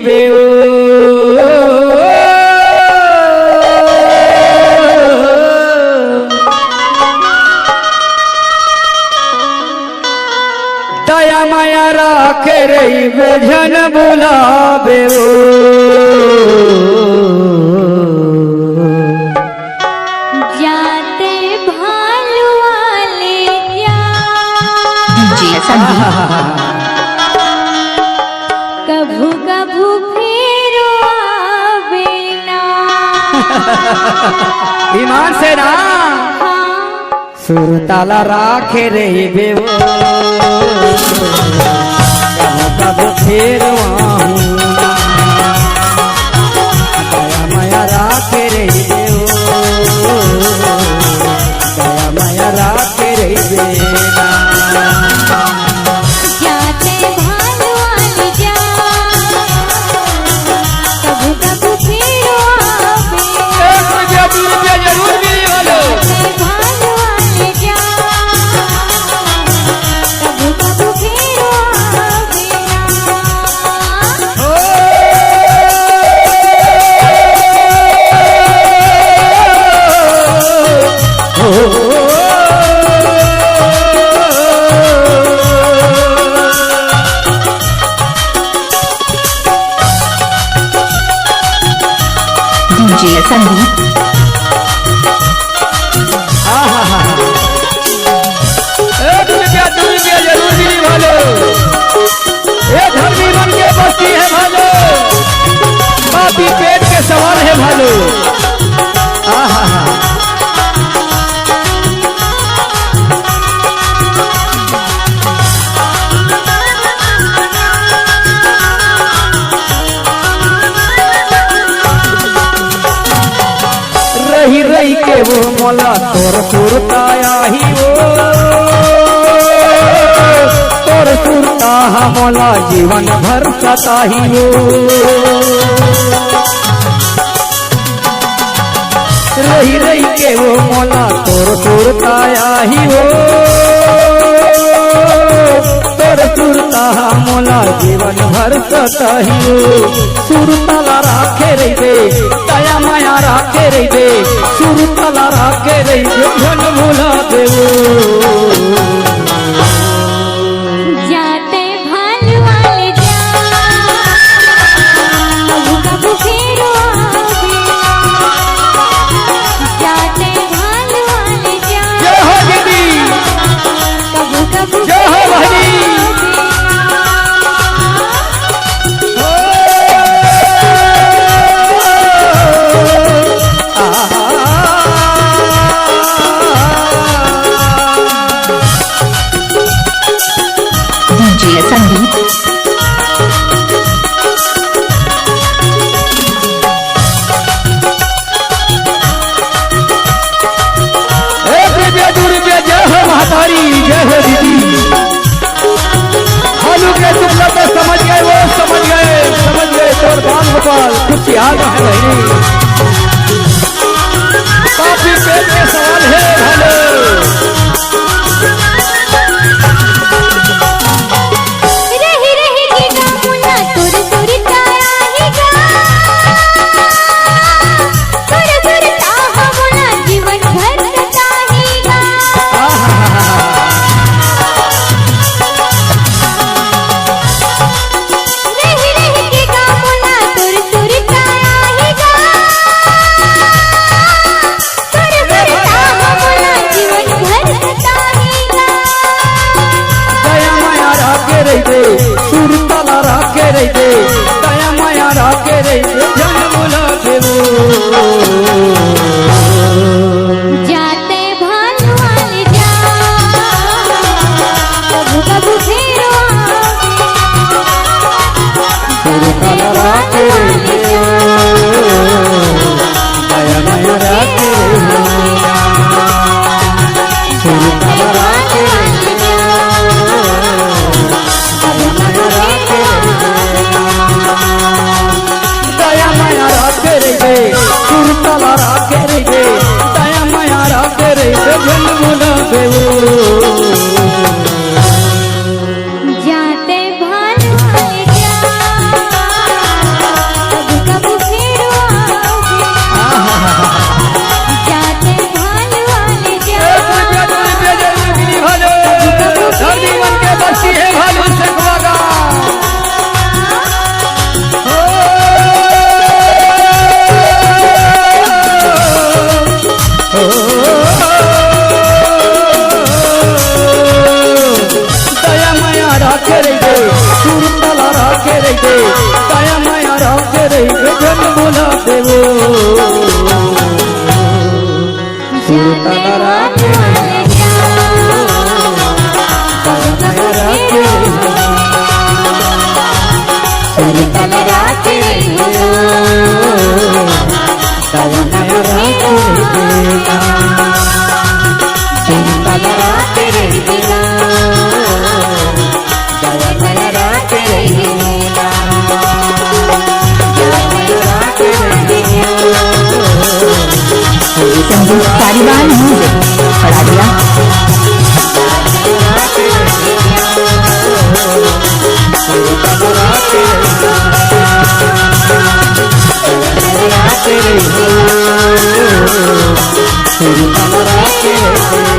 बे दया माया राखे रही बेझन बुलावे जाते भालू वाले कभू कभू फेरो आवे ना। ईमान से ना हाँ। सुर ताला राखे रही बेवो कब फिर दया माया राखे रही बेवो दया माया राखे रही बेना। जाते भालू वाले जा कभू कभू फेरो आवे। जरूर मिली वालो जाते भालू वाले जा कभू कभू फेरो आवे ना। डीजे संदीप जरूर मिली भालो ये धर्मी मन के बस्ती है भालो पापी पेट के सवाल है भालो। रही रही के वो मोला तोर सुरताया ही वो तोर सुरता मोला जीवन भर सताही वो। रही रही के वो मोला तोर सुरताया ही वो तोर सुरता मोला जीवन भर सताही वो। सुरताला राखे रही दे दया माया राखे रही दे सुरताला राखे रही दे धन भुला देवो। जाते भालू वाले जा कभू कभू फेरो आवे। जाते भालू वाले जा जय हो दीदी कभू कभू जय हो भाई। डीजे संदीप जय हो महातारी जय हो दीदी। भालू के तुम तो समझ गए वो समझ गए तोर बाल गोपाल खुशियाल है बहनी काफी पेट के सवाल है भालो। रही रही के गामुना तुर तुर ताया ही गा तुर तुर ताहा मुना जीवन भर सताही गा। रही रही के गामुना तुर तुर ताया ही गा तुर तुर ताहा मुना जीवन भर सताही गा। दया माया राखे रही दे सुरताला राखे रही दे दया माया राखे रही दे जन बोला देवो। जाते भालू वाले जा कभू कभू फेरो सुरताला राखे रही दे दया माया राखे रही दे सुरताला राखे रही दे दया माया राखे रही दे सुरताला राखे रही दे दया माया राखे रही दे जन बोला देवो। जाते भालू वाले जा राखे रही हो दया माया राखे रही ना सुरताल राखे रही ना दया माया राखे रही ना दया माया राखे रही संगीत तालिबान म्यूजिक पढ़ा दिया। राखे